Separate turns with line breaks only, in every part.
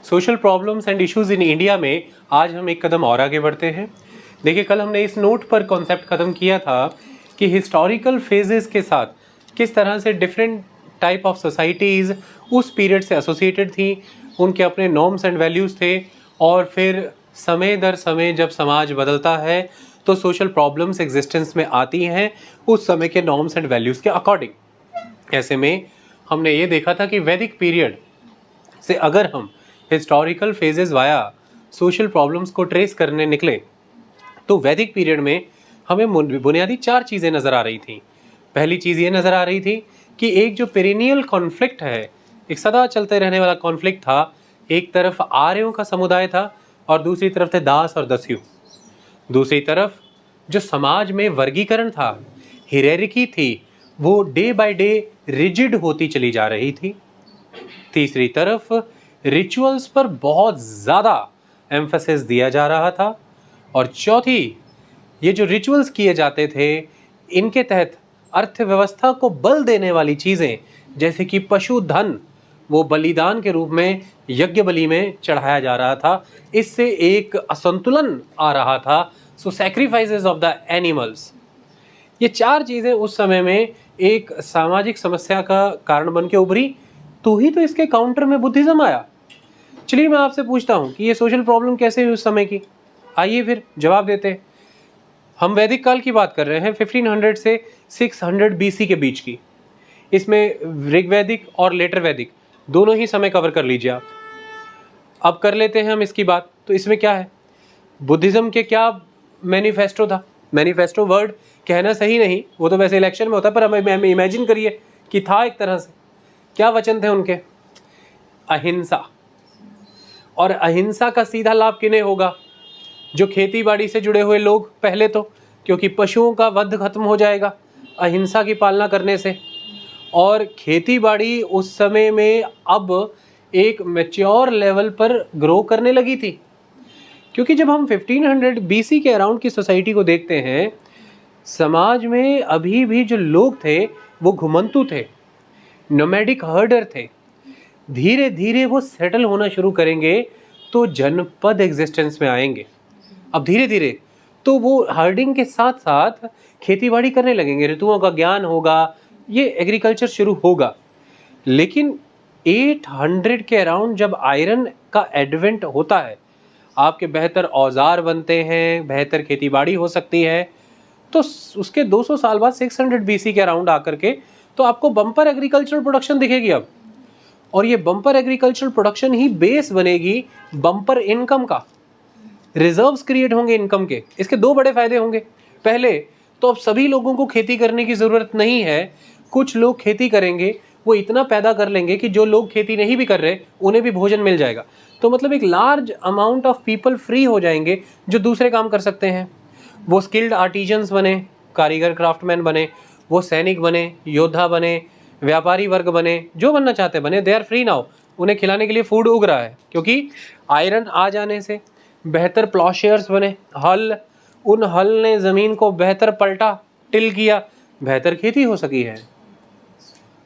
Social problems and issues in India में आज हम एक कदम और आगे बढ़ते हैं। देखिए, कल हमने इस नोट पर कॉन्सेप्ट ख़त्म किया था कि हिस्टोरिकल फेजेस के साथ किस तरह से डिफरेंट टाइप ऑफ सोसाइटीज़ उस पीरियड से एसोसिएटेड थी, उनके अपने नॉर्म्स एंड वैल्यूज़ थे, और फिर समय दर समय जब समाज बदलता है तो सोशल प्रॉब्लम्स एग्जिस्टेंस में आती हैं उस समय के नॉर्म्स एंड वैल्यूज़ के अकॉर्डिंग। ऐसे में हमने ये देखा था कि वैदिक पीरियड से अगर हम historical phases via social problems को ट्रेस करने निकले तो वैदिक पीरियड में हमें बुनियादी 4 चीज़ें नज़र आ रही थी। पहली चीज़ ये नज़र आ रही थी कि एक जो पेरिनियल कॉन्फ्लिक्ट है, एक सदा चलते रहने वाला कॉन्फ्लिक्ट था। एक तरफ आर्यों का समुदाय था और दूसरी तरफ थे दास और दस्यु। दूसरी तरफ जो समाज में वर्गीकरण था, हिरेरिकी थी, वो डे बाय डे रिजिड होती चली जा रही थी। तीसरी तरफ रिचुअल्स पर बहुत ज़्यादा एम्फेसिस दिया जा रहा था। और चौथी, ये जो रिचुअल्स किए जाते थे इनके तहत अर्थव्यवस्था को बल देने वाली चीज़ें जैसे कि पशुधन, वो बलिदान के रूप में यज्ञ बलि में चढ़ाया जा रहा था। इससे एक असंतुलन आ रहा था। सो सैक्रिफाइसेस ऑफ द एनिमल्स, ये 4 चीज़ें उस समय में एक सामाजिक समस्या का कारण बन के उभरी। तो ही तो इसके काउंटर में बुद्धिज़्म आया। चलिए मैं आपसे पूछता हूँ कि ये सोशल प्रॉब्लम कैसे हुई उस समय की, आइए फिर जवाब देते हैं। हम वैदिक काल की बात कर रहे हैं, 1500 से 600 BC के बीच की। इसमें ऋग्वैदिक और लेटर वैदिक दोनों ही समय कवर कर लीजिए आप। अब कर लेते हैं हम इसकी बात। तो इसमें क्या है, बुद्धिज़्म के क्या मैनिफेस्टो था। मैनिफेस्टो वर्ड कहना सही नहीं, वो तो वैसे इलेक्शन में होता है, पर हमें इमेजिन करिए कि था एक तरह से। क्या वचन थे उनके? अहिंसा। और अहिंसा का सीधा लाभ किन्हें होगा? जो खेती बाड़ी से जुड़े हुए लोग, पहले तो क्योंकि पशुओं का वध खत्म हो जाएगा अहिंसा की पालना करने से। और खेती बाड़ी उस समय में अब एक मैच्योर लेवल पर ग्रो करने लगी थी, क्योंकि जब हम 1500 BC के अराउंड की सोसाइटी को देखते हैं, समाज में अभी भी जो लोग थे वो घुमंतु थे, नोमैडिक हर्डर थे। धीरे धीरे वो सेटल होना शुरू करेंगे तो जनपद एग्जिस्टेंस में आएंगे। अब धीरे धीरे तो वो हर्डिंग के साथ साथ खेतीबाड़ी करने लगेंगे, ऋतुओं का ज्ञान होगा, ये एग्रीकल्चर शुरू होगा। लेकिन 800 के अराउंड जब आयरन का एडवेंट होता है, आपके बेहतर औजार बनते हैं, बेहतर खेतीबाड़ी हो सकती है, तो उसके 200 साल बाद 600 BC के अराउंड आकर के तो आपको बम्पर एग्रीकल्चरल प्रोडक्शन दिखेगी अब। और ये बम्पर एग्रीकल्चरल प्रोडक्शन ही बेस बनेगी बम्पर इनकम का। रिजर्व्स क्रिएट होंगे इनकम के। इसके 2 बड़े फायदे होंगे। पहले तो अब सभी लोगों को खेती करने की ज़रूरत नहीं है, कुछ लोग खेती करेंगे, वो इतना पैदा कर लेंगे कि जो लोग खेती नहीं भी कर रहे उन्हें भी भोजन मिल जाएगा। तो मतलब एक large amount of people free हो जाएंगे जो दूसरे काम कर सकते हैं। वो स्किल्ड आर्टिजन्स बने, कारीगर क्राफ्टमैन बने, वो सैनिक बने, योद्धा बने, व्यापारी वर्ग बने, जो बनना चाहते बने। They are free now. उन्हें खिलाने के लिए फूड उग रहा है, क्योंकि आयरन आ जाने से बेहतर प्लॉशेयर्स बने, हल, उन हल ने ज़मीन को बेहतर पलटा, टिल किया, बेहतर खेती हो सकी है।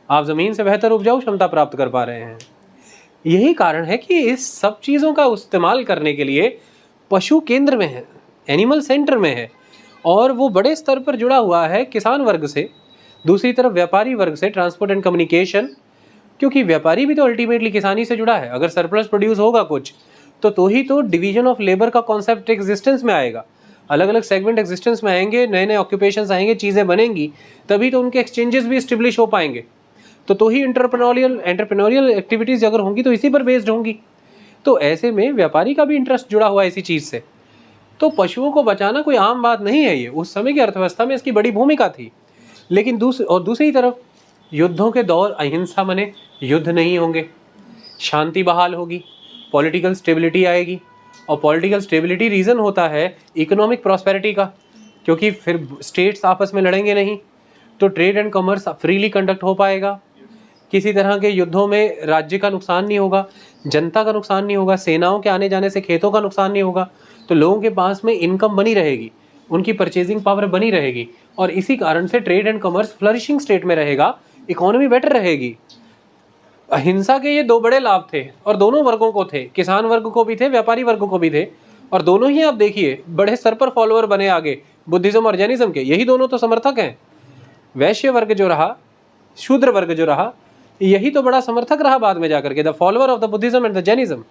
आप ज़मीन से बेहतर उपजाऊ क्षमता प्राप्त कर पा रहे हैं। यही कारण है कि इस सब चीज़ों का इस्तेमाल करने के लिए पशु केंद्र में है, एनिमल सेंटर में है, और वो बड़े स्तर पर जुड़ा हुआ है किसान वर्ग से। दूसरी तरफ व्यापारी वर्ग से, ट्रांसपोर्ट एंड कम्युनिकेशन, क्योंकि व्यापारी भी तो अल्टीमेटली किसानी से जुड़ा है। अगर सरप्लस प्रोड्यूस होगा कुछ तो ही तो डिवीजन ऑफ लेबर का कॉन्सेप्ट एग्जिस्टेंस में आएगा, अलग अलग सेगमेंट एग्जिस्टेंस में आएंगे, नए नए ऑक्यूपेशंस आएंगे, चीज़ें बनेंगी, तभी तो उनके एक्सचेंजेस भी इस्टेब्लिश हो पाएंगे। तो ही एंटरप्रेन्योरियल एक्टिविटीज़ अगर होंगी तो इसी पर बेस्ड होंगी। तो ऐसे में व्यापारी का भी इंटरेस्ट जुड़ा हुआ है इसी चीज़ से। तो पशुओं को बचाना कोई आम बात नहीं है, ये उस समय की अर्थव्यवस्था में इसकी बड़ी भूमिका थी। लेकिन दूसरी तरफ युद्धों के दौर अहिंसा बने, युद्ध नहीं होंगे, शांति बहाल होगी, पॉलिटिकल स्टेबिलिटी आएगी। और पॉलिटिकल स्टेबिलिटी रीज़न होता है इकोनॉमिक प्रॉस्पेरिटी का, क्योंकि फिर स्टेट्स आपस में लड़ेंगे नहीं, तो trade and commerce freely conduct हो पाएगा। किसी तरह के युद्धों में राज्य का नुकसान नहीं होगा, जनता का नुकसान नहीं होगा, सेनाओं के आने जाने से खेतों का नुकसान नहीं होगा, तो लोगों के पास में इनकम बनी रहेगी, उनकी परचेजिंग पावर बनी रहेगी, और इसी कारण से trade and commerce flourishing state में रहेगा, इकोनॉमी बेटर रहेगी। अहिंसा के ये दो बड़े लाभ थे और दोनों वर्गों को थे, किसान वर्ग को भी थे, व्यापारी वर्ग को भी थे, और दोनों ही आप देखिए बड़े स्तर पर फॉलोअर बने आगे बुद्धिज्म और जैनिज्म के, यही दोनों तो समर्थक हैं। वैश्य वर्ग जो रहा, शूद्र वर्ग जो रहा, यही तो बड़ा समर्थक रहा बाद में जाकर के, the follower of the Buddhism and the Jainism.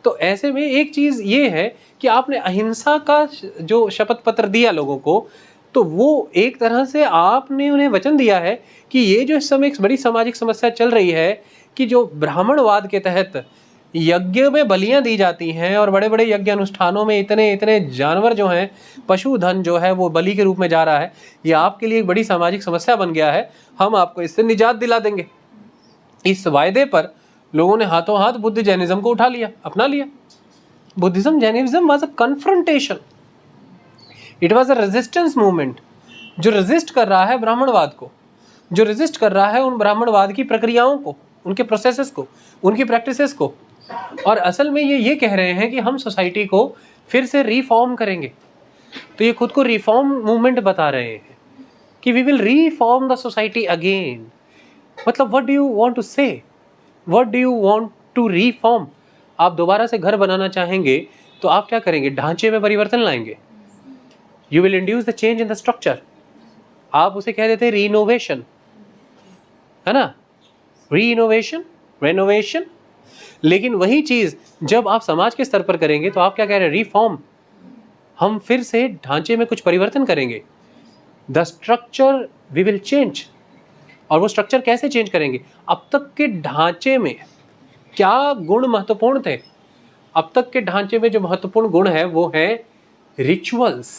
तो ऐसे में एक चीज़ ये है कि आपने अहिंसा का जो शपथ पत्र दिया लोगों को, तो वो एक तरह से आपने उन्हें वचन दिया है कि ये जो इस समय एक बड़ी सामाजिक समस्या चल रही है कि जो ब्राह्मणवाद के तहत यज्ञ में बलियां दी जाती हैं और बड़े बड़े यज्ञ अनुष्ठानों में इतने इतने जानवर जो हैं, पशुधन जो है वो बलि के रूप में जा रहा है, ये आपके लिए एक बड़ी सामाजिक समस्या बन गया है, हम आपको इससे निजात दिला देंगे। इस वायदे पर लोगों ने हाथों हाथ बुद्ध जैनिज्म को उठा लिया, अपना लिया। Buddhism Jainism was a confrontation, it was a resistance movement, जो रेजिस्ट कर रहा है ब्राह्मणवाद को, जो रेजिस्ट कर रहा है उन ब्राह्मणवाद की प्रक्रियाओं को, उनके प्रोसेसेस को, उनकी प्रैक्टिसेस को। और असल में ये कह रहे हैं कि हम सोसाइटी को फिर से रिफॉर्म करेंगे। तो ये खुद को रिफॉर्म मूवमेंट बता रहे हैं कि we will reform the society again. मतलब what do you want to say, what do you want to reform? आप दोबारा से घर बनाना चाहेंगे तो आप क्या करेंगे? ढांचे में परिवर्तन लाएंगे। You will induce the change in the structure. आप उसे कह देते हैं रीइनोवेशन, है ना, रीइनोवेशन, रेनोवेशन। लेकिन वही चीज जब आप समाज के स्तर पर करेंगे तो आप क्या कह रहे हैं? रिफॉर्म। हम फिर से ढांचे में कुछ परिवर्तन करेंगे, the structure we will change. और वो स्ट्रक्चर कैसे चेंज करेंगे? अब तक के ढांचे में क्या गुण महत्वपूर्ण थे? अब तक के ढांचे में जो महत्वपूर्ण गुण है वो है रिचुअल्स,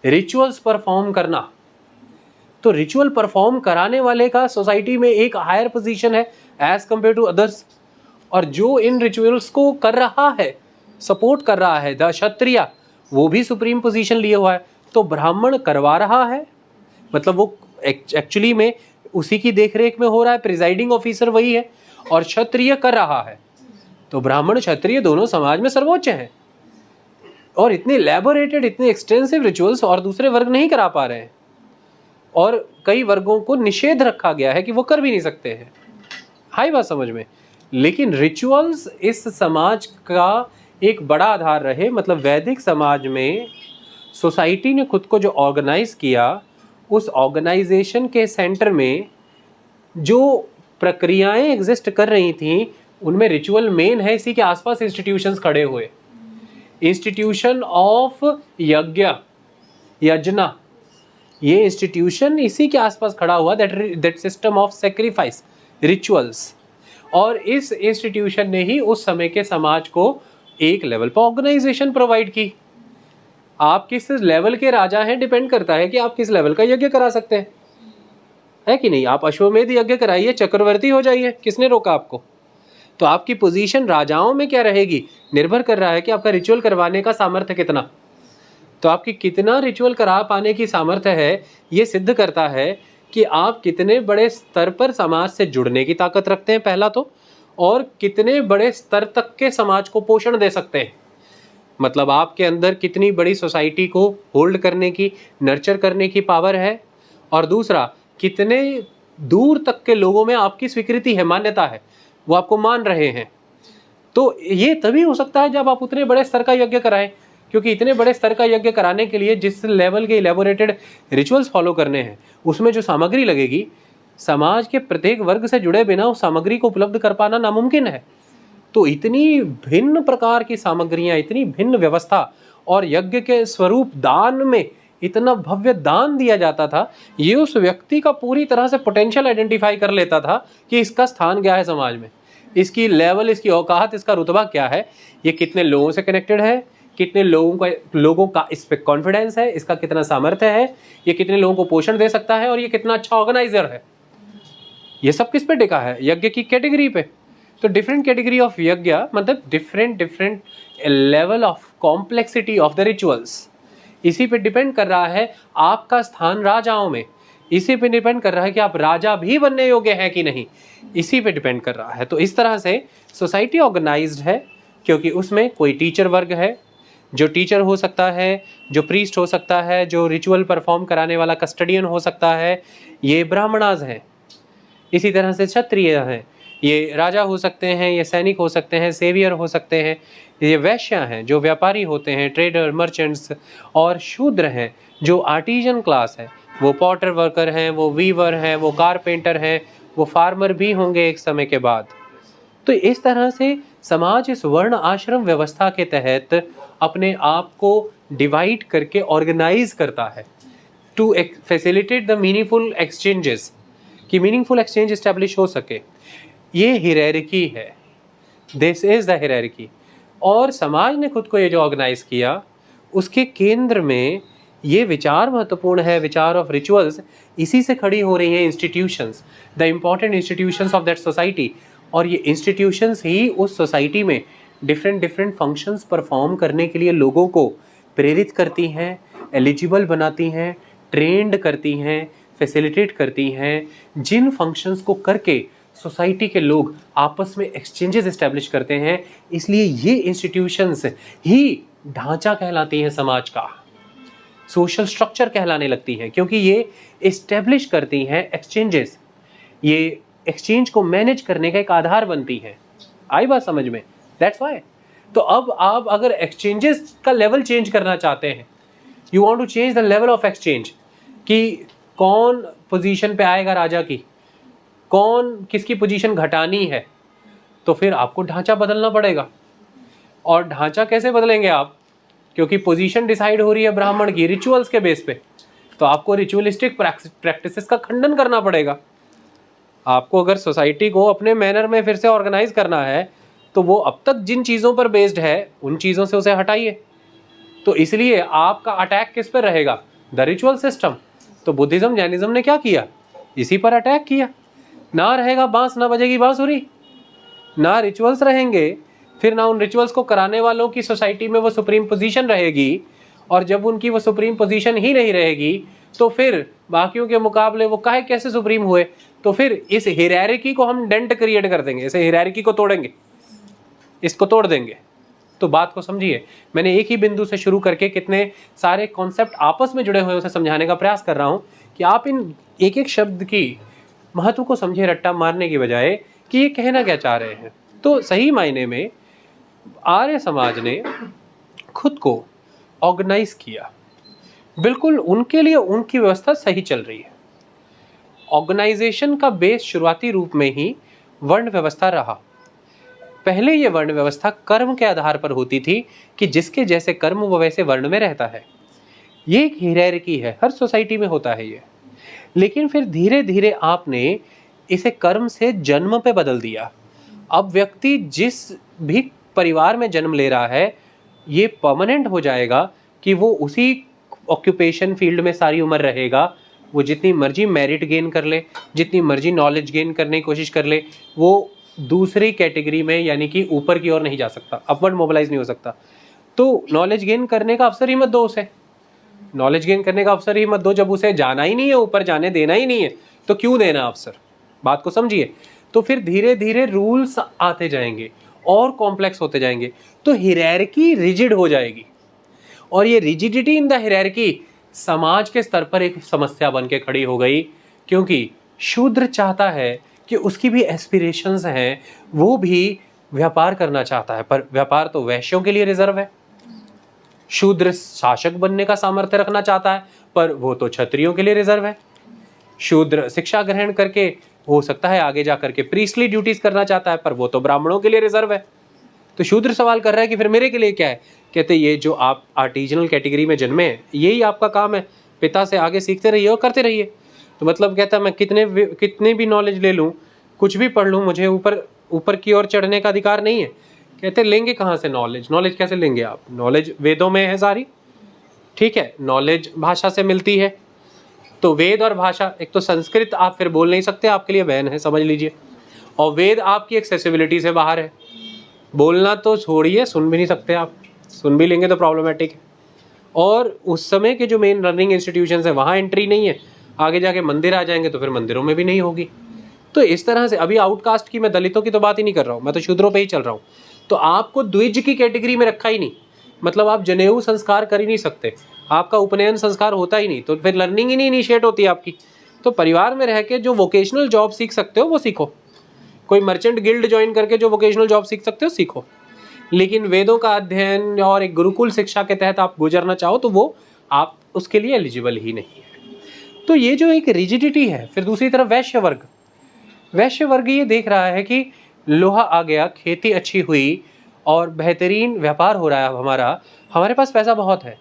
रिचुअल्स परफॉर्म करना। तो रिचुअल परफॉर्म कराने वाले का सोसाइटी में एक हायर पोजीशन है एज कंपेयर टू अदर्स। और जो इन रिचुअल्स को कर रहा है, सपोर्ट कर रहा है, द क्षत्रिय, वो भी सुप्रीम पोजीशन लिए हुआ है। तो ब्राह्मण करवा रहा है, मतलब वो एक्चुअली में उसी की देखरेख में हो रहा है, प्रिजाइडिंग ऑफिसर वही है, और क्षत्रिय कर रहा है। तो ब्राह्मण क्षत्रिय दोनों समाज में सर्वोच्च हैं। और इतने इलैबोरेटेड, इतने एक्सटेंसिव रिचुअल्स और दूसरे वर्ग नहीं करा पा रहे हैं, और कई वर्गों को निषेध रखा गया है कि वो कर भी नहीं सकते हैं। हाई बात समझ में। लेकिन रिचुअल्स इस समाज का एक बड़ा आधार रहे। मतलब वैदिक समाज में सोसाइटी ने खुद को जो ऑर्गेनाइज किया, उस ऑर्गेनाइजेशन के सेंटर में जो प्रक्रियाएं एग्जिस्ट कर रही थी उनमें रिचुअल मेन है। इसी के आसपास इंस्टीट्यूशंस खड़े हुए, इंस्टीट्यूशन ऑफ यज्ञ, यजना, ये इंस्टीट्यूशन इसी के आसपास खड़ा हुआ, that system of sacrifice, rituals. और इस इंस्टीट्यूशन ने ही उस समय के समाज को एक लेवल पर ऑर्गेनाइजेशन प्रोवाइड की। आप किस लेवल के राजा हैं डिपेंड करता है कि आप किस लेवल का यज्ञ करा सकते हैं, है कि नहीं। आप अश्वमेध यज्ञ कराइए, चक्रवर्ती हो जाइए, किसने रोका आपको? तो आपकी पोजीशन राजाओं में क्या रहेगी, निर्भर कर रहा है कि आपका रिचुअल करवाने का सामर्थ्य कितना। तो आपकी कितना रिचुअल करा पाने की सामर्थ्य है, ये सिद्ध करता है कि आप कितने बड़े स्तर पर समाज से जुड़ने की ताकत रखते हैं, पहला तो, और कितने बड़े स्तर तक के समाज को पोषण दे सकते हैं। मतलब आपके अंदर कितनी बड़ी सोसाइटी को होल्ड करने की, नर्चर करने की पावर है, और दूसरा कितने दूर तक के लोगों में आपकी स्वीकृति है, मान्यता है, वो आपको मान रहे हैं। तो ये तभी हो सकता है जब आप उतने बड़े स्तर का यज्ञ कराएं, क्योंकि इतने बड़े स्तर का यज्ञ कराने के लिए जिस लेवल के इलेबोरेटेड रिचुअल्स फॉलो करने हैं, उसमें जो सामग्री लगेगी, समाज के प्रत्येक वर्ग से जुड़े बिना उस सामग्री को उपलब्ध कर पाना नामुमकिन है। तो इतनी भिन्न प्रकार की सामग्रियां, इतनी भिन्न व्यवस्था, और यज्ञ के स्वरूप दान में इतना भव्य दान दिया जाता था, ये उस व्यक्ति का पूरी तरह से पोटेंशियल आइडेंटिफाई कर लेता था कि इसका स्थान क्या है समाज में, इसकी लेवल, इसकी औकात, इसका रुतबा क्या है, ये कितने लोगों से कनेक्टेड है, कितने लोगों का इस पे कॉन्फिडेंस है, इसका कितना सामर्थ्य है, ये कितने लोगों को पोषण दे सकता है, और ये कितना अच्छा ऑर्गेनाइजर है। ये सब किस पे टिका है? यज्ञ की कैटेगरी पे। तो डिफरेंट कैटेगरी ऑफ यज्ञ मतलब different level of complexity of the rituals, इसी पे डिपेंड कर रहा है आपका स्थान राजाओं में, इसी पे डिपेंड कर रहा है कि आप राजा भी बनने योग्य हैं कि नहीं, इसी पे डिपेंड कर रहा है। तो इस तरह से सोसाइटी ऑर्गेनाइज्ड है, क्योंकि उसमें कोई टीचर वर्ग है, जो टीचर हो सकता है, जो प्रीस्ट हो सकता है, जो रिचुअल परफॉर्म कराने वाला कस्टडियन हो सकता है, ये ब्राह्मणाज हैं। इसी तरह से क्षत्रिय हैं, ये राजा हो सकते हैं, ये सैनिक हो सकते हैं, सेवियर हो सकते हैं, ये वैश्य हैं जो व्यापारी होते हैं, ट्रेडर, मर्चेंट्स, और शूद्र हैं जो आर्टिजन क्लास है, वो पॉटर वर्कर हैं, वो वीवर हैं, वो कारपेंटर हैं, वो फार्मर भी होंगे एक समय के बाद। तो इस तरह से समाज इस वर्ण आश्रम व्यवस्था के तहत अपने आप को डिवाइड करके ऑर्गेनाइज करता है to facilitate the meaningful exchanges, कि मीनिंगफुल एक्सचेंज इस्टेब्लिश हो सके। ये हियरार्की है, दिस इज द हियरार्की। और समाज ने खुद को ये जो ऑर्गेनाइज किया, उसके केंद्र में ये विचार महत्वपूर्ण है, विचार ऑफ रिचुअल्स। इसी से खड़ी हो रही हैं institutions, the important institutions of that society. और ये इंस्टीट्यूशंस ही उस सोसाइटी में डिफरेंट डिफरेंट फंक्शंस परफॉर्म करने के लिए लोगों को प्रेरित करती हैं, एलिजिबल बनाती हैं, ट्रेंड करती हैं, फैसिलिटेट करती हैं, जिन फंक्शंस को करके सोसाइटी के लोग आपस में एक्सचेंजेस इस्टेब्लिश करते हैं। इसलिए ये इंस्टीट्यूशंस ही ढांचा कहलाती हैं समाज का, सोशल स्ट्रक्चर कहलाने लगती हैं, क्योंकि ये इस्टेब्लिश करती हैं एक्सचेंजेस, ये एक्सचेंज को मैनेज करने का एक आधार बनती हैं। आई बात समझ में? That's why. तो अब आप अगर एक्सचेंजेस का लेवल चेंज करना चाहते हैं, you want to change the level of exchange, कि कौन पोजीशन पे आएगा राजा की, कौन किसकी पोजीशन घटानी है, तो फिर आपको ढांचा बदलना पड़ेगा। और ढांचा कैसे बदलेंगे आप? क्योंकि पोजीशन डिसाइड हो रही है ब्राह्मण की रिचुअल्स के बेस पे, तो आपको रिचुअलिस्टिक प्रैक्टिसेस का खंडन करना पड़ेगा। आपको अगर सोसाइटी को अपने मैनर में फिर से ऑर्गेनाइज करना है, तो वो अब तक जिन चीज़ों पर बेस्ड है उन चीज़ों से उसे हटाइए। तो इसलिए आपका अटैक किस पर रहेगा? The ritual system. तो बुद्धिज्म जैनिज्म ने क्या किया? इसी पर अटैक किया। ना रहेगा बांस, ना बजेगी बांसुरी, ना रिचुअल्स रहेंगे, फिर ना उन रिचुअल्स को कराने वालों की सोसाइटी में वो सुप्रीम पोजीशन रहेगी। और जब उनकी वो सुप्रीम पोजीशन ही नहीं रहेगी, तो फिर बाकियों के मुकाबले वो काहे कैसे सुप्रीम हुए? तो फिर इस हियरार्की को हम डेंट क्रिएट कर देंगे, इसे हियरार्की को तोड़ेंगे, इसको तोड़ देंगे। तो बात को समझिए, मैंने एक ही बिंदु से शुरू करके कितने सारे कॉन्सेप्ट आपस में जुड़े हुए उसे समझाने का प्रयास कर रहा हूं, कि आप इन एक एक शब्द की महत्व को समझे, रट्टा मारने की बजाय कि ये कहना क्या चाह रहे हैं। तो सही मायने में आर्य समाज ने खुद को ऑर्गेनाइज किया, बिल्कुल उनके लिए उनकी व्यवस्था सही चल रही है। ऑर्गेनाइजेशन का बेस शुरुआती रूप में ही वर्ण व्यवस्था रहा। पहले ये वर्ण व्यवस्था कर्म के आधार पर होती थी, कि जिसके जैसे कर्म वो वैसे वर्ण में रहता है। ये एक हियरार्की है, हर सोसाइटी में होता है ये। लेकिन फिर धीरे धीरे आपने इसे कर्म से जन्म पे बदल दिया। अब व्यक्ति जिस भी परिवार में जन्म ले रहा है, ये परमानेंट हो जाएगा कि वो उसी ऑक्यूपेशन फील्ड में सारी उम्र रहेगा। वो जितनी मर्जी मेरिट गेन कर ले, जितनी मर्जी नॉलेज गेन करने की कोशिश कर ले, वो दूसरी कैटेगरी में यानी कि ऊपर की ओर नहीं जा सकता, अपवर्ड मोबिलाइज नहीं हो सकता। तो नॉलेज गेन करने का अवसर ही मत दो उसे, नॉलेज गेन करने का अवसर ही मत दो। जब उसे जाना ही नहीं है, ऊपर जाने देना ही नहीं है, तो क्यों देना अवसर? बात को समझिए। तो फिर धीरे धीरे रूल्स आते जाएंगे और कॉम्प्लेक्स होते जाएंगे, तो हियरार्की रिजिड हो जाएगी। और ये रिजिडिटी इन द हियरार्की समाज के स्तर पर एक समस्या बन के खड़ी हो गई, क्योंकि शूद्र चाहता है कि उसकी भी एस्पिरेशंस हैं, वो भी व्यापार करना चाहता है, पर व्यापार तो वैश्यों के लिए रिजर्व है। शूद्र शासक बनने का सामर्थ्य रखना चाहता है, पर वो तो क्षत्रियों के लिए रिजर्व है। शूद्र शिक्षा ग्रहण करके हो सकता है आगे जा करके प्रीस्टली ड्यूटीज करना चाहता है, पर वो तो ब्राह्मणों के लिए रिजर्व है। तो शूद्र सवाल कर रहा है कि फिर मेरे के लिए क्या है? कहते ये जो आप आर्टिजनल कैटेगरी में जन्मे हैं, यही आपका काम है, पिता से आगे सीखते रहिए और करते रहिए। तो मतलब कहता है मैं कितने भी नॉलेज ले लूँ, कुछ भी पढ़ लूँ, मुझे ऊपर की ओर चढ़ने का अधिकार नहीं है। कहते लेंगे कहाँ से नॉलेज? नॉलेज कैसे लेंगे आप? नॉलेज वेदों में है सारी, ठीक है, नॉलेज भाषा से मिलती है। तो वेद और भाषा, एक तो संस्कृत आप फिर बोल नहीं सकते, आपके लिए बैन है, समझ लीजिए। और वेद आपकी एक्सेसिबिलिटी से बाहर है, बोलना तो छोड़िए, सुन भी नहीं सकते आप, सुन भी लेंगे तो प्रॉब्लमेटिक है। और उस समय के जो मेन रनिंग इंस्टीट्यूशंस है वहाँ एंट्री नहीं है, आगे जाके मंदिर आ जाएंगे तो फिर मंदिरों में भी नहीं होगी। तो इस तरह से अभी आउटकास्ट की, मैं दलितों की तो बात ही नहीं कर रहा हूँ, मैं तो शूद्रों पे ही चल रहा हूँ। तो आपको द्विज की कैटेगरी में रखा ही नहीं, मतलब आप जनेऊ संस्कार कर ही नहीं सकते, आपका उपनयन संस्कार होता ही नहीं, तो फिर लर्निंग ही नहीं इनिशिएट होती आपकी। तो परिवार में रह के जो वोकेशनल जॉब सीख सकते हो वो सीखो, कोई मर्चेंट गिल्ड ज्वाइन करके जो वोकेशनल जॉब सीख सकते हो सीखो, लेकिन वेदों का अध्ययन और एक गुरुकुल शिक्षा के तहत आप गुजरना चाहो तो वो आप उसके लिए एलिजिबल ही नहीं है। तो ये जो एक रिजिडिटी है। फिर दूसरी तरफ वैश्य वर्ग ये देख रहा है कि लोहा आ गया, खेती अच्छी हुई और बेहतरीन व्यापार हो रहा है हमारे पास पैसा बहुत है,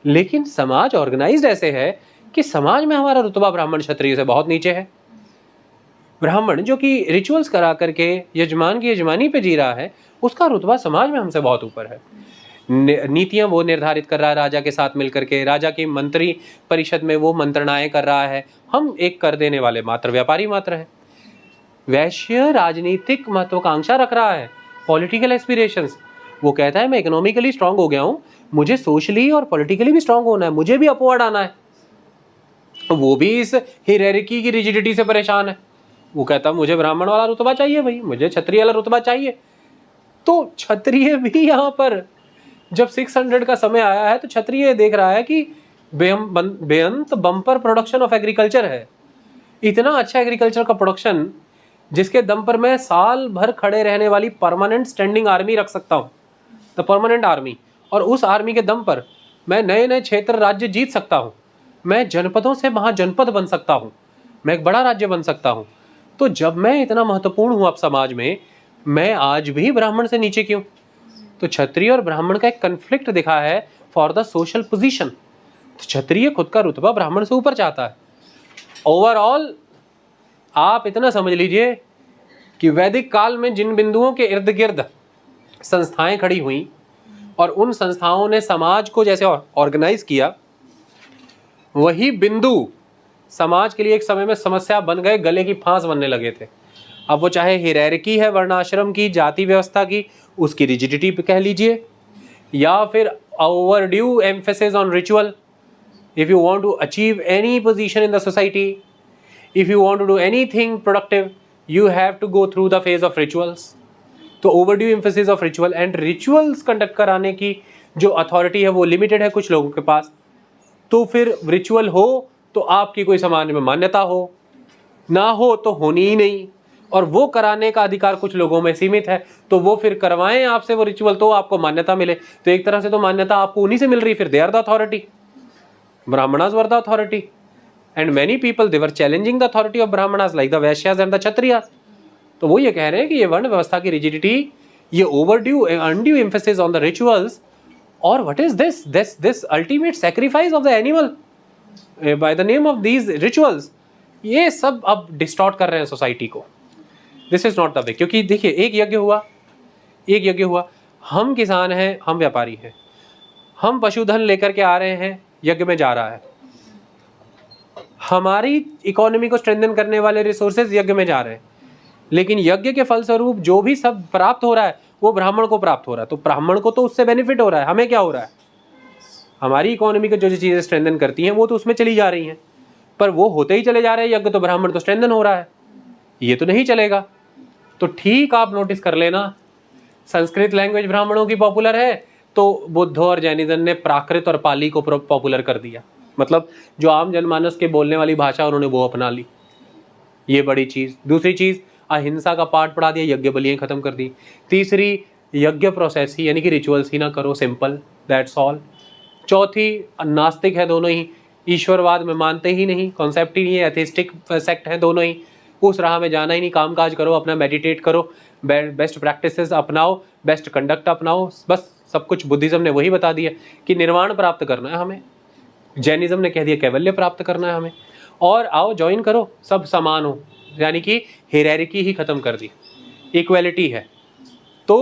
लेकिन समाज ऑर्गेनाइज्ड ऐसे है कि समाज में हमारा रुतबा ब्राह्मण क्षत्रिय से बहुत नीचे है। ब्राह्मण जो कि रिचुअल्स करा करके यजमान की यजमानी पे जी रहा है, उसका रुतबा समाज में हमसे बहुत ऊपर है। नीतियां वो निर्धारित कर रहा है राजा के साथ मिलकर के, राजा की मंत्री परिषद में वो मंत्रणाएं कर रहा है, हम एक कर देने वाले मात्र व्यापारी मात्र हैं। वैश्य राजनीतिक महत्वाकांक्षा रख रहा है, पॉलिटिकल एस्पिरेशंस। वो कहता है मैं इकोनॉमिकली स्ट्रांग हो गया हूं, मुझे सोशली और पॉलिटिकली भी स्ट्रांग होना है, मुझे भी अपवर्ड आना है। वो भी इस हियरार्की की रिजिडिटी से परेशान है। वो कहता है मुझे ब्राह्मण वाला रुतबा चाहिए भाई, मुझे क्षत्रिय वाला रुतबा चाहिए। तो क्षत्रिय भी यहाँ पर जब 600 का समय आया है तो क्षत्रिय देख रहा है कि बेअंत बम्पर प्रोडक्शन ऑफ एग्रीकल्चर है, इतना अच्छा एग्रीकल्चर का प्रोडक्शन जिसके दम पर मैं साल भर खड़े रहने वाली परमानेंट स्टैंडिंग आर्मी रख सकता हूँ, द परमानेंट आर्मी, और उस आर्मी के दम पर मैं नए नए क्षेत्र राज्य जीत सकता हूँ, मैं जनपदों से महाजनपद बन सकता हूँ, मैं एक बड़ा राज्य बन सकता हूँ। तो जब मैं इतना महत्वपूर्ण हूँ अब समाज में, मैं आज भी ब्राह्मण से नीचे क्यों? तो क्षत्रिय और ब्राह्मण का एक कन्फ्लिक्ट दिखा है फॉर द सोशल पोजीशन। तो क्षत्रिय खुद का रुतबा ब्राह्मण से ऊपर चाहता है। ओवरऑल आप इतना समझ लीजिए कि वैदिक काल में जिन बिंदुओं के इर्द गिर्द संस्थाएं खड़ी हुई और उन संस्थाओं ने समाज को जैसे ऑर्गेनाइज किया, वही बिंदु समाज के लिए एक समय में समस्या बन गए, गले की फांस बनने लगे थे। अब वो चाहे हियरार्की है वर्णाश्रम की, जाति व्यवस्था की, उसकी रिजिडिटी पे कह लीजिए, या फिर overdue emphasis on ritual. If you want to achieve any position in the society, if you want to do anything productive, you have to go through the phase of rituals. तो overdue emphasis of ritual and rituals conduct कराने की जो authority है वो limited है कुछ लोगों के पास। तो फिर रिचुअल हो तो आपकी कोई समाज में मान्यता हो, ना हो तो होनी ही नहीं, और वो कराने का अधिकार कुछ लोगों में सीमित है, तो वो फिर करवाएं आपसे वो रिचुअल तो आपको मान्यता मिले। तो एक तरह से तो मान्यता आपको उन्हीं से मिल रही, फिर they are the authority, Brahmanas were the authority. And many people they were challenging the authority of Brahmanas like the Vaishyas and the Kshatriyas. तो वो ये कह रहे हैं कि ये वर्ण व्यवस्था की रिजिडिटी, ये overdue undue emphasis on the rituals, और what is this ultimate sacrifice of the animal by the name of these rituals, ये सब अब डिस्टॉर्ट कर रहे हैं सोसाइटी को। This is not the way. क्योंकि देखिए एक यज्ञ हुआ, हम किसान हैं, हम व्यापारी हैं, हम पशुधन लेकर के आ रहे हैं, यज्ञ में जा रहा है, हमारी इकोनॉमी को स्ट्रेंथन करने वाले रिसोर्सेज यज्ञ में जा रहे हैं, लेकिन यज्ञ के फलस्वरूप जो भी सब प्राप्त हो रहा है वो ब्राह्मण को प्राप्त हो रहा है। तो ब्राह्मण को तो उससे बेनिफिट हो रहा है, हमें क्या हो रहा है? हमारी इकोनॉमी की जो चीज़ें स्ट्रेंथन करती हैं वो तो उसमें चली जा रही हैं, पर वो होते ही चले जा रहे हैं यज्ञ, तो ब्राह्मण तो स्ट्रेंथन हो रहा है, ये तो नहीं चलेगा। तो ठीक आप नोटिस कर लेना, संस्कृत लैंग्वेज ब्राह्मणों की पॉपुलर है तो बुद्ध और जैनिज्म ने प्राकृत और पाली को पॉपुलर कर दिया, मतलब जो आम जनमानस के बोलने वाली भाषा उन्होंने वो अपना ली, ये बड़ी चीज़। दूसरी चीज़, अहिंसा का पाठ पढ़ा दिया, यज्ञ बलियाँ खत्म कर दी। तीसरी, यज्ञ प्रोसेस ही यानी कि रिचुअल्स ही ना करो, सिंपल, दैट्स ऑल। चौथी, नास्तिक है दोनों ही, ईश्वरवाद में मानते ही नहीं, कॉन्सेप्ट ही नहीं है, एथिस्टिक सेक्ट है दोनों ही, उस राह में जाना ही नहीं, काम काज करो, अपना मेडिटेट करो, बेस्ट प्रैक्टिसेस अपनाओ, बेस्ट कंडक्ट अपनाओ, बस सब कुछ बुद्धिज्म ने वही बता दिया कि निर्वाण प्राप्त करना है हमें, जैनिज्म ने कह दिया कैवल्य प्राप्त करना है हमें, और आओ ज्वाइन करो, सब समान हो, यानी कि हियरार्की ही खत्म कर दी, इक्वलिटी है। तो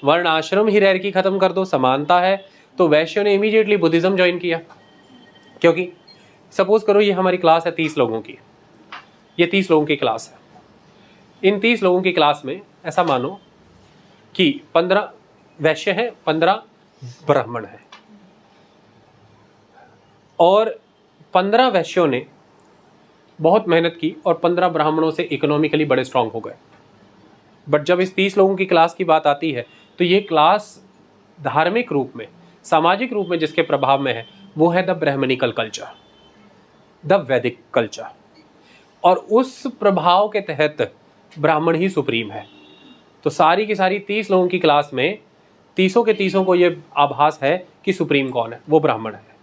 वर्ण आश्रम हियरार्की खत्म कर दो, समानता है। तो वैश्यों ने इमीडिएटली बुद्धिज्म ज्वाइन किया, क्योंकि सपोज करो ये हमारी क्लास है 30 लोगों की, ये 30 लोगों की क्लास है। इन 30 लोगों की क्लास में ऐसा मानो कि 15 वैश्य हैं, 15 ब्राह्मण हैं, और 15 वैश्यों ने बहुत मेहनत की और 15 ब्राह्मणों से इकोनॉमिकली बड़े स्ट्रांग हो गए। बट जब इस 30 लोगों की क्लास की बात आती है तो ये क्लास धार्मिक रूप में, सामाजिक रूप में जिसके प्रभाव में है वो है द ब्राह्मणिकल कल्चर, द वैदिक कल्चर। और उस प्रभाव के तहत ब्राह्मण ही सुप्रीम है। तो सारी की सारी 30 लोगों की क्लास में 30 के 30 को ये आभास है कि सुप्रीम कौन है, वो ब्राह्मण है।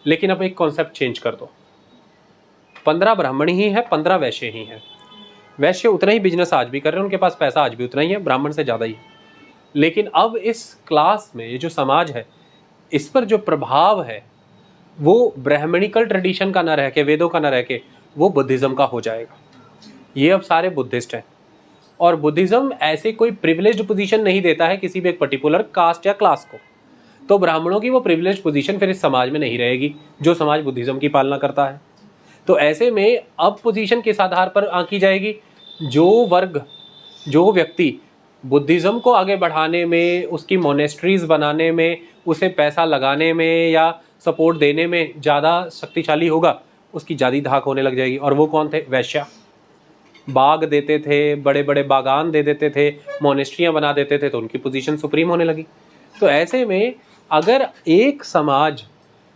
लेकिन अब एक कॉन्सेप्ट चेंज कर दो, 15 ब्राह्मण ही है, 15 वैश्य ही हैं। वैश्य उतना ही बिजनेस आज भी कर रहे हैं, उनके पास पैसा आज भी उतना ही है, ब्राह्मण से ज़्यादा ही है। लेकिन अब इस क्लास में ये जो समाज है, इस पर जो प्रभाव है वो ब्राह्मणिकल ट्रेडिशन का ना रह के, वेदों का ना रह के, वो बुद्धिज़्म का हो जाएगा। ये अब सारे बुद्धिस्ट हैं। और बुद्धिज़्म ऐसे कोई प्रिविलेज्ड पोजीशन नहीं देता है किसी भी एक पर्टिकुलर कास्ट या क्लास को। तो ब्राह्मणों की वो प्रिविलेज्ड पोजीशन फिर इस समाज में नहीं रहेगी जो समाज बुद्धिज़्म की पालना करता है। तो ऐसे में अब पोजीशन किस आधार पर आंकी जाएगी? जो वर्ग, जो व्यक्ति बुद्धिज़्म को आगे बढ़ाने में, उसकी मोनेस्ट्रीज बनाने में, उसे पैसा लगाने में या सपोर्ट देने में ज़्यादा शक्तिशाली होगा, उसकी ज़्यादा धाक होने लग जाएगी। और वो कौन थे? वैश्य। बाग देते थे, बड़े बड़े बागान दे देते थे, मोनेस्ट्रियाँ बना देते थे, तो उनकी पोजीशन सुप्रीम होने लगी। तो ऐसे में अगर एक समाज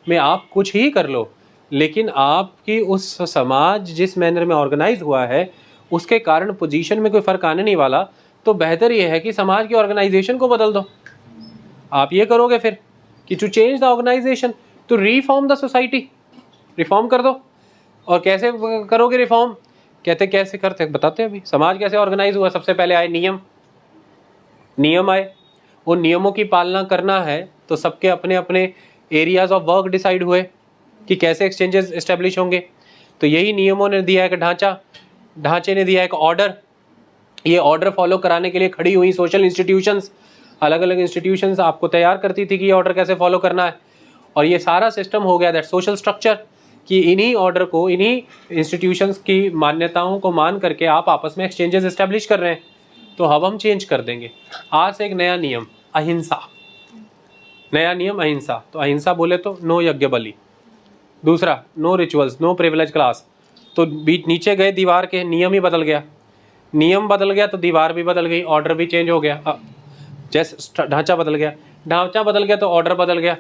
में आप कुछ ही कर लो, लेकिन आपकी उस समाज जिस मैनर में ऑर्गेनाइज हुआ है उसके कारण पोजीशन में कोई फ़र्क आने नहीं वाला, तो बेहतर ये है कि समाज की ऑर्गेनाइजेशन को बदल दो। आप ये करोगे फिर कि to change the organisation, to reform the society, reform कर दो। और कैसे करोगे रिफॉर्म? कहते कैसे करते बताते हैं अभी। समाज कैसे ऑर्गेनाइज हुआ? सबसे पहले आए नियम आए। उन नियमों की पालना करना है तो सबके अपने अपने एरियाज ऑफ वर्क डिसाइड हुए कि कैसे एक्सचेंजेस इस्टेब्लिश होंगे। तो यही नियमों ने दिया एक ढांचा, ढांचे ने दिया एक ऑर्डर। ये ऑर्डर फॉलो कराने के लिए खड़ी हुई सोशल इंस्टीट्यूशंस, अलग अलग इंस्टीट्यूशंस आपको तैयार करती थी कि ये ऑर्डर कैसे फॉलो करना है। और ये सारा सिस्टम हो गया दैट सोशल स्ट्रक्चर, कि इन्हीं ऑर्डर को, इन्हीं इंस्टीट्यूशंस की मान्यताओं को मान करके आप आपस में एक्सचेंजेस इस्टेब्लिश कर रहे हैं। तो अब हम चेंज कर देंगे। आज से एक नया नियम, अहिंसा। नया नियम अहिंसा। तो अहिंसा बोले तो नो यज्ञ बलि। दूसरा, no rituals, no privilege class. तो बीच नीचे गए दीवार के, नियम ही बदल गया। नियम बदल गया तो दीवार भी बदल गई, ऑर्डर भी चेंज हो गया। जैसे ढांचा बदल गया, ढांचा बदल गया तो ऑर्डर बदल गया।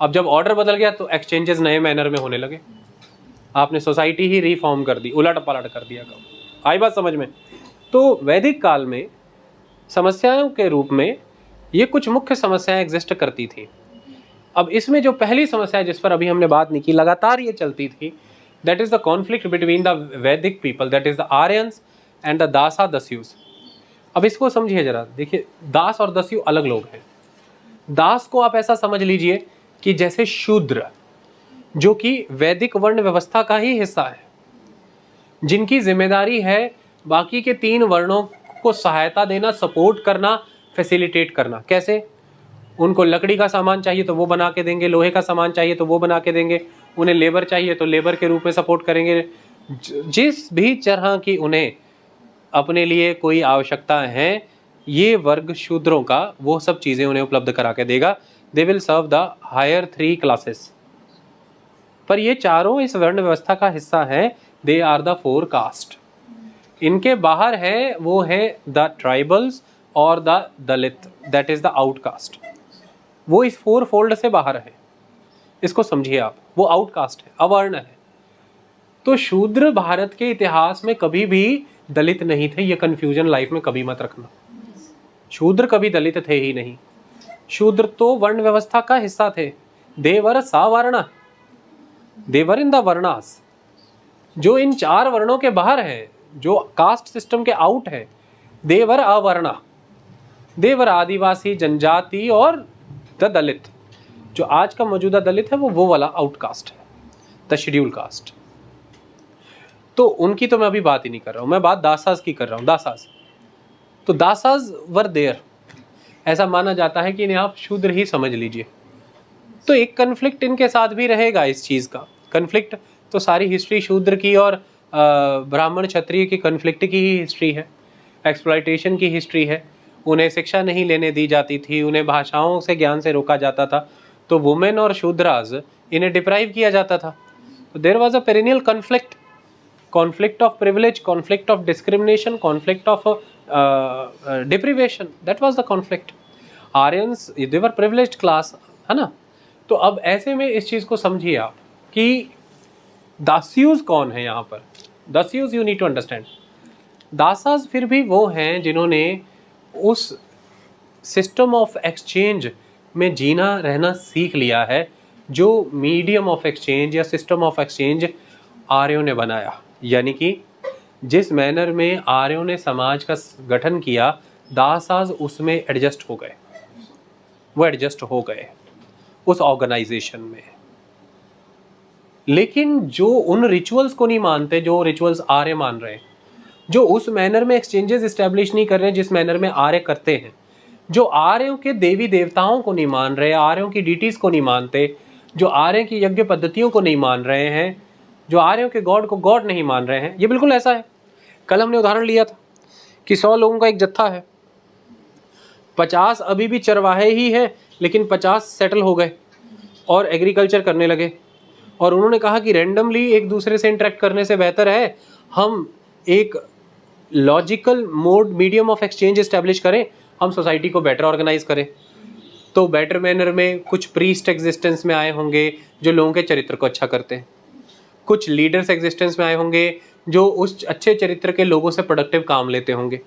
अब जब ऑर्डर बदल गया तो एक्सचेंजेस नए मैनर में होने लगे। आपने सोसाइटी ही रिफॉर्म कर दी, उलट पलट कर दिया। कब आई बात समझ में? तो वैदिक काल में समस्याओं के रूप में ये कुछ मुख्य समस्याएं एग्जिस्ट करती थी। अब इसमें जो पहली समस्या जिस पर अभी हमने बात नहीं की, लगातार ये चलती थी, that is the conflict between the Vedic people, that is the Aryans and the dasa dasyus. अब इसको समझिए जरा। देखिए, दास और दस्यु अलग लोग हैं। दास को आप ऐसा समझ लीजिए कि जैसे शूद्र, जो कि वैदिक वर्ण व्यवस्था का ही हिस्सा है, जिनकी जिम्मेदारी है बाकी के 3 वर्णों को सहायता देना, सपोर्ट करना, फैसिलिटेट करना। कैसे? उनको लकड़ी का सामान चाहिए तो वो बना के देंगे, लोहे का सामान चाहिए तो वो बना के देंगे, उन्हें लेबर चाहिए तो लेबर के रूप में सपोर्ट करेंगे। जिस भी तरह की उन्हें अपने लिए कोई आवश्यकता है, ये वर्ग शूद्रों का वो सब चीज़ें उन्हें उपलब्ध करा के देगा। They will serve the higher 3 classes. पर ये चारों इस वर्ण व्यवस्था का हिस्सा है। They are the 4 caste. इनके बाहर है वो है द ट्राइबल्स और the Dalit, that is the outcast. वो इस 4 फोल्ड से बाहर है। इसको समझिए आप, वो आउटकास्ट है, अवर्ण है। तो शूद्र भारत के इतिहास में कभी भी दलित नहीं थे। ये कंफ्यूजन लाइफ में कभी मत रखना। शूद्र कभी दलित थे ही नहीं। शूद्र तो वर्ण व्यवस्था का हिस्सा थे। देवर सावर्ण, देवर इन द वर्णास, जो इन 4 वर्णों के बाहर है, जो कास्ट सिस्टम के आउट है। देवर अवर्णा, देवर आदिवासी, जनजाति और द दलित। जो आज का मौजूदा दलित है वो वाला आउटकास्ट है, द शेड्यूल कास्ट। तो उनकी तो मैं अभी बात ही नहीं कर रहा हूँ, मैं बात दासास की कर रहा हूँ। दासास, तो दासास वर देयर। ऐसा माना जाता है कि इन्हें आप शूद्र ही समझ लीजिए। तो एक कन्फ्लिक्ट इनके साथ भी रहेगा इस चीज़ का। कन्फ्लिक्ट तो सारी हिस्ट्री शूद्र की और ब्राह्मण क्षत्रिय की कन्फ्लिक्ट की ही हिस्ट्री है, एक्सप्लॉयटेशन की हिस्ट्री है। उन्हें शिक्षा नहीं लेने दी जाती थी, उन्हें भाषाओं से ज्ञान से रोका जाता था, तो वुमेन और शूद्रास इन्हें डिप्राइव किया जाता था। तो there was a perennial conflict, conflict of privilege, conflict of discrimination, conflict of deprivation, that was the conflict. Aryans, they were privileged class, है ना? तो अब ऐसे में इस चीज़ को समझिए आप कि दास्यूज कौन है यहाँ पर। दास्यूज यू नीड टू अंडरस्टैंड। दासाज फिर भी वो हैं जिन्होंने उस सिस्टम ऑफ एक्सचेंज में जीना रहना सीख लिया है जो मीडियम ऑफ एक्सचेंज या सिस्टम ऑफ एक्सचेंज आर्यों ने बनाया। यानी कि जिस मैनर में आर्यों ने समाज का गठन किया, दासाज उसमें एडजस्ट हो गए, वो एडजस्ट हो गए उस ऑर्गेनाइजेशन में। लेकिन जो उन रिचुअल्स को नहीं मानते, जो रिचुअल्स आर्य मान रहे हैं, जो उस मैनर में एक्सचेंजेस इस्टेब्लिश नहीं कर रहे हैं जिस मैनर में आर्य करते हैं, जो आर्यों के देवी देवताओं को नहीं मान रहे, आर्यों की डीटीज को नहीं मानते, जो आर्यों की यज्ञ पद्धतियों को नहीं मान रहे हैं, जो आर्यों के गॉड को गॉड नहीं मान रहे हैं, ये बिल्कुल ऐसा है। कल हमने उदाहरण लिया था कि 100 लोगों का एक जत्था है, 50 अभी भी चरवाहे ही हैं, लेकिन 50 सेटल हो गए और एग्रीकल्चर करने लगे, और उन्होंने कहा कि रैंडमली एक दूसरे से इंटरेक्ट करने से बेहतर है हम एक logical mode medium of exchange establish करें, हम सोसाइटी को बेटर ऑर्गेनाइज करें। तो बेटर मैनर में कुछ प्रीस्ट एग्जिस्टेंस में आए होंगे जो लोगों के चरित्र को अच्छा करते हैं, कुछ लीडर्स एग्जिस्टेंस में आए होंगे जो उस अच्छे चरित्र के लोगों से प्रोडक्टिव काम लेते होंगे,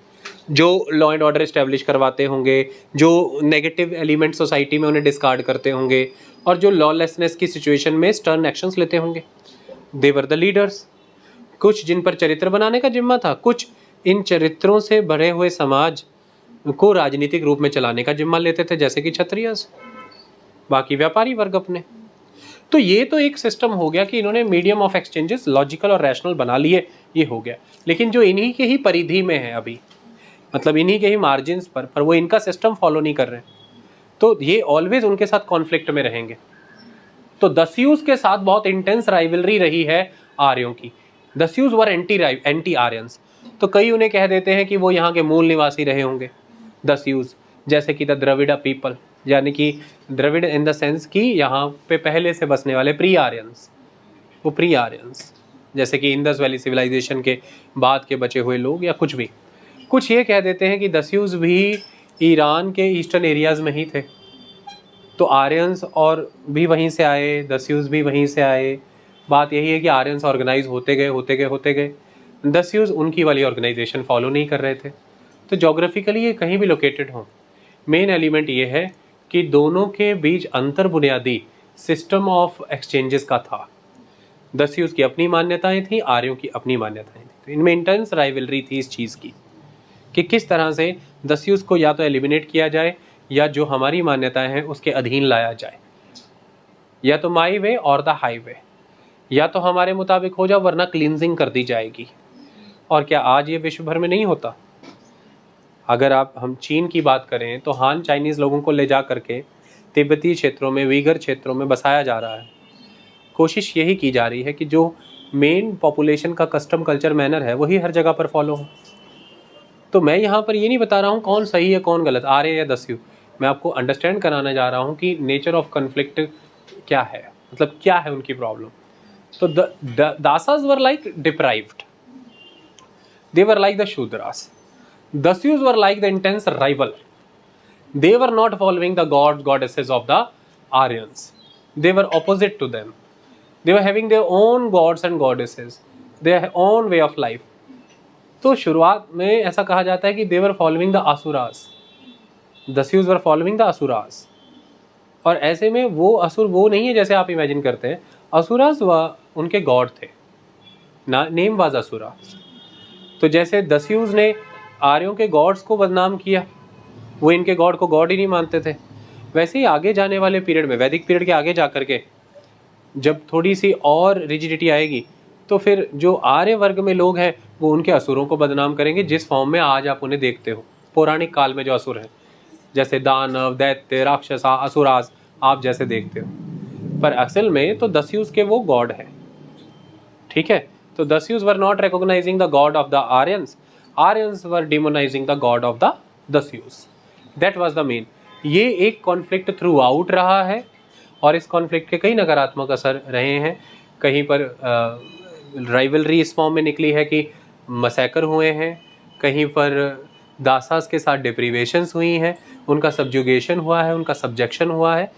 जो लॉ एंड ऑर्डर इस्टेब्लिश करवाते होंगे, जो नेगेटिव एलिमेंट सोसाइटी में उन्हें डिस्कार्ड करते होंगे, और जो लॉलेसनेस की सिचुएशन में स्टर्न एक्शंस लेते होंगे। दे वर द लीडर्स। कुछ जिन पर चरित्र बनाने का जिम्मा था, कुछ इन चरित्रों से भरे हुए समाज को राजनीतिक रूप में चलाने का जिम्मा लेते थे, जैसे कि क्षत्रियस, बाकी व्यापारी वर्ग अपने। तो ये तो एक सिस्टम हो गया कि इन्होंने मीडियम ऑफ एक्सचेंजेस लॉजिकल और रैशनल बना लिए, ये हो गया। लेकिन जो इन्हीं के ही परिधि में है अभी, मतलब इन्हीं के ही मार्जिन्स पर वो इनका सिस्टम फॉलो नहीं कर रहे, तो ये ऑलवेज उनके साथ कॉन्फ्लिक्ट में रहेंगे। तो दस्यूज के साथ बहुत इंटेंस राइवलरी रही है आर्यों की। दस्यूज वर एंटी आर्यंस। तो कई उन्हें कह देते हैं कि वो यहाँ के मूल निवासी रहे होंगे दस्यूज, जैसे कि द द्रविड़ पीपल, यानी कि द्रविड़ इन द सेंस कि यहाँ पे पहले से बसने वाले प्री आर्यंस, वो प्री आर्यंस, जैसे कि इंडस वैली सिविलाइजेशन के बाद के बचे हुए लोग, या कुछ भी। कुछ ये कह देते हैं कि दस्यूज भी ईरान के ईस्टर्न एरियाज़ में ही थे, तो आर्यंस और भी वहीं से आए, दस्यूज भी वहीं से आए। बात यही है कि आर्यंस ऑर्गेनाइज होते गए, दस्यूज उनकी वाली ऑर्गेनाइजेशन फॉलो नहीं कर रहे थे। तो जोग्राफिकली ये कहीं भी लोकेटेड हों, मेन एलिमेंट ये है कि दोनों के बीच अंतर बुनियादी सिस्टम ऑफ एक्सचेंजेस का था। दस्यूज की अपनी मान्यताएं थी, आर्यों की अपनी मान्यताएं थी। तो इनमें इंटेंस राइवलरी थी इस चीज़ की कि किस तरह से दस्यूज को या तो एलिमिनेट किया जाए, या जो हमारी मान्यताएं हैं उसके अधीन लाया जाए, या तो माई वे और द हाई वे, या तो हमारे मुताबिक हो जाए वरना क्लींजिंग कर दी जाएगी। और क्या आज ये विश्व भर में नहीं होता? अगर हम चीन की बात करें तो हान चाइनीज़ लोगों को ले जा करके तिब्बती क्षेत्रों में, वीगर क्षेत्रों में बसाया जा रहा है। कोशिश यही की जा रही है कि जो मेन पॉपुलेशन का कस्टम कल्चर मैनर है वही हर जगह पर फॉलो हो। तो मैं यहाँ पर ये नहीं बता रहा हूँ कौन सही है कौन गलत, आर्य या दस्यु। मैं आपको अंडरस्टैंड कराना जा रहा हूँ कि नेचर ऑफ कन्फ्लिक्ट क्या है, मतलब क्या है उनकी प्रॉब्लम। तो dasas were like deprived, they were like the Shudras. Dasyus were like the intense rival. They were not following the gods, goddesses of the Aryans. They were opposite to them. They were having their own gods and goddesses, their own way of life. तो शुरुआत में ऐसा कहा जाता है कि they were following the asuras. Dasyus were following the asuras. और ऐसे में वो असुर वो नहीं है जैसे आप इमेजिन करते हैं। असुरास उनके गॉड थे, नेम वाज असुरा। तो जैसे दस्यूज ने आर्यों के गॉड्स को बदनाम किया, वो इनके गॉड को गॉड ही नहीं मानते थे, वैसे ही आगे जाने वाले पीरियड में, वैदिक पीरियड के आगे जा कर के जब थोड़ी सी और रिजिडिटी आएगी, तो फिर जो आर्य वर्ग में लोग हैं वो उनके असुरों को बदनाम करेंगे जिस फॉर्म में आज आप उन्हें देखते हो। पौराणिक काल में जो असुर हैं, जैसे दानव, दैत्य, राक्षसा, असुरास आप जैसे देखते हो, पर असल में तो दस्यूज के वो गॉड है। ठीक है, तो Dasyus were not recognising the God of the Aryans, Aryans were demonizing the god of the Dasyus. That was the main. ये एक कॉन्फ्लिक्ट थ्रू आउट रहा है, और इस कॉन्फ्लिक्ट के कई नकारात्मक असर रहे हैं। कहीं पर राइवलरी इस फॉर्म में निकली है कि मसैकर हुए हैं, कहीं पर दासास के साथ डिप्रीवेशंस हुई हैं, उनका सब्जुगेशन हुआ है, उनका सब्जेक्शन हुआ है।